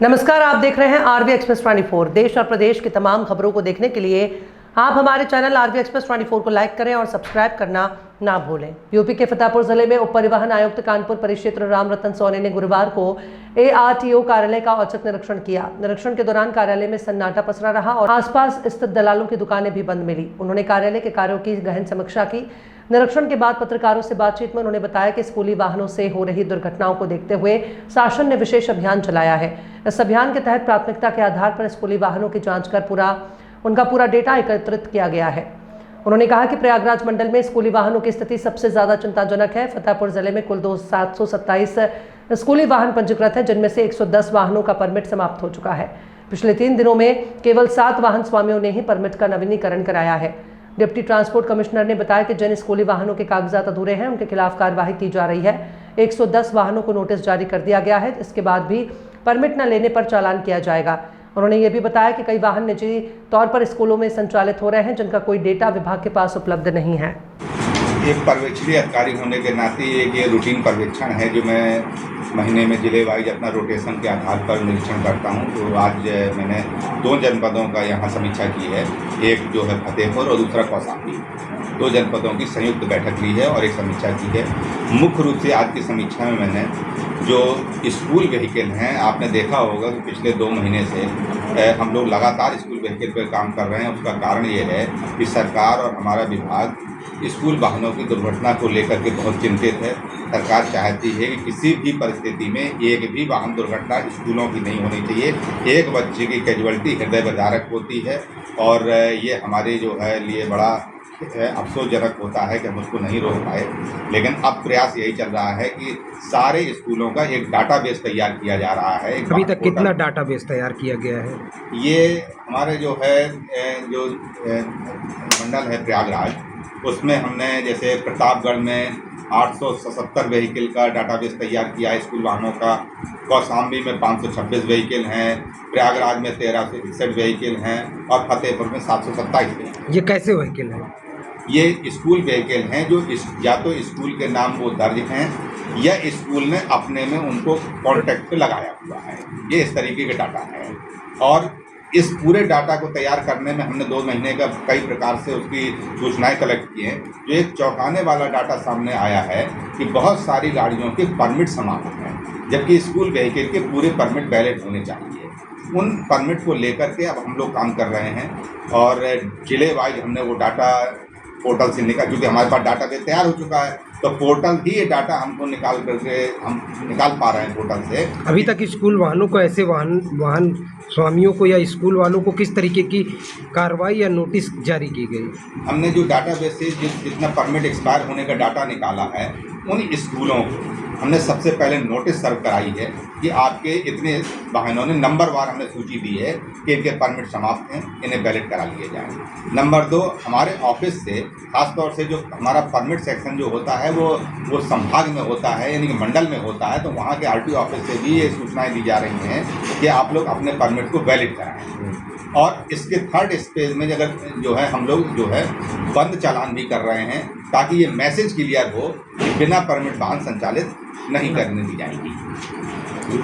नमस्कार, आप देख रहे हैं आरबी एक्सप्रेस 24। देश और प्रदेश की तमाम खबरों को देखने के लिए आप हमारे चैनल आरबी एक्सप्रेस 24 को लाइक करें और सब्सक्राइब करना ना भूलें। यूपी के फतेहपुर जिले में उप परिवहन आयुक्त कानपुर परिक्षेत्र राम रतन सोनी ने गुरुवार को ARTO कार्यालय का औचक निरीक्षण किया। निरीक्षण के दौरान कार्यालय में सन्नाटा पसरा रहा और आसपास स्थित दलालों की दुकानें भी बंद मिली। उन्होंने कार्यालय के कार्यों की गहन समीक्षा की। निरीक्षण के बाद पत्रकारों से बातचीत में उन्होंने बताया कि स्कूली वाहनों से हो रही दुर्घटनाओं को देखते हुए शासन ने विशेष अभियान चलाया है। इस अभियान के तहत प्राथमिकता के आधार पर स्कूली वाहनों की जांच कर उनका पूरा डेटा एकत्रित किया गया है। उन्होंने कहा कि प्रयागराज मंडल में स्कूली वाहनों की स्थिति सबसे ज्यादा चिंताजनक है। फतेहपुर जिले में कुल 727 स्कूली वाहन पंजीकृत हैं, जिनमें से 110 वाहनों का परमिट समाप्त हो चुका है। पिछले 3 दिनों में केवल 7 वाहन स्वामियों ने ही परमिट का नवीनीकरण कराया है। डिप्टी ट्रांसपोर्ट कमिश्नर ने बताया कि जिन स्कूली वाहनों के कागजात अधूरे हैं उनके खिलाफ कार्रवाई की जा रही है। 110 वाहनों को नोटिस जारी कर दिया गया है। इसके बाद भी परमिट न लेने पर चालान किया जाएगा। उन्होंने ये भी बताया कि कई वाहन निजी तौर पर स्कूलों में संचालित हो रहे हैं, जिनका कोई डेटा विभाग के पास उपलब्ध नहीं है। एक पर्यवेक्षणीय अधिकारी होने के नाते एक ये रूटीन पर्यवेक्षण है जो मैं महीने में जिले वाइज अपना रोटेशन के आधार पर निरीक्षण करता हूँ। तो आज मैंने 2 जनपदों का यहाँ समीक्षा की है, एक जो है फतेहपुर और दूसरा कौशाम्बी। 2 जनपदों की संयुक्त बैठक ली है और एक समीक्षा की है। मुख्य रूप से आज की समीक्षा में मैंने जो स्कूल व्हीकल हैं, आपने देखा होगा कि पिछले 2 महीने से हम लोग लगातार स्कूल व्हीकल पर काम कर रहे हैं। उसका कारण ये है कि सरकार और हमारा विभाग स्कूल वाहनों की दुर्घटना को लेकर के बहुत चिंतित है। सरकार चाहती है कि किसी भी परिस्थिति में एक भी वाहन दुर्घटना स्कूलों की नहीं होनी चाहिए। एक बच्चे की कैजुअल्टी हृदय विदारक होती है और ये हमारे जो है लिए बड़ा अफसोसजनक होता है कि हम उसको नहीं रोक पाए। लेकिन अब प्रयास यही चल रहा है कि सारे स्कूलों का एक डाटाबेस तैयार किया जा रहा है। अभी तक कितना डाटाबेस तैयार किया गया है? ये हमारे जो है जो मंडल है प्रयागराज, उसमें हमने जैसे प्रतापगढ़ में 877 व्हीकल का डाटाबेस तैयार किया है स्कूल वाहनों का। कौशाम्बी में 526 व्हीकल हैं, प्रयागराज में 1361 व्हीकल हैं और फतेहपुर में 727 व्हीकल। ये कैसे व्हीकल हैं? ये स्कूल व्हीकल हैं जो या तो स्कूल के नाम वो दर्ज हैं या स्कूल ने अपने में उनको कॉन्टैक्ट पे लगाया हुआ है। ये इस तरीके के डाटा है और इस पूरे डाटा को तैयार करने में हमने 2 महीने का कई प्रकार से उसकी सूचनाएं कलेक्ट की हैं। जो एक चौंकाने वाला डाटा सामने आया है कि बहुत सारी गाड़ियों के परमिट समाप्त हैं, जबकि स्कूल व्हीकल के पूरे परमिट वैलिड होने चाहिए। उन परमिट को लेकर के अब हम लोग काम कर रहे हैं और जिले वाइज हमने वो डाटा पोर्टल से निकाल, क्योंकि हमारे पास डाटा बेस तैयार हो चुका है तो पोर्टल ही ये डाटा हमको निकाल करके हम निकाल पा रहे हैं पोर्टल से। अभी तक स्कूल वाहनों को ऐसे वाहन स्वामियों को या स्कूल वालों को किस तरीके की कार्रवाई या नोटिस जारी की गई? हमने जो डाटाबेस से जितना परमिट एक्सपायर होने का डाटा निकाला है उन स्कूलों को हमने सबसे पहले नोटिस सर्व कराई है कि आपके इतने वाहनों ने नंबरवार हमने सूची दी है कि इनके परमिट समाप्त हैं, इन्हें वैलिड करा लिए जाएँ। नंबर 2, हमारे ऑफिस से खासतौर से जो हमारा परमिट सेक्शन जो होता है वो संभाग में होता है, यानी कि मंडल में होता है, तो वहाँ के RTO ऑफिस से भी ये सूचनाएँ दी जा रही हैं कि आप लोग अपने परमिट को वैलिड कराएँ। और इसके 3rd स्टेज में अगर जो है हम लोग जो है बंद चालान भी कर रहे हैं ताकि ये मैसेज क्लियर हो कि बिना परमिट वाहन संचालित नहीं करने दी जाएंगी।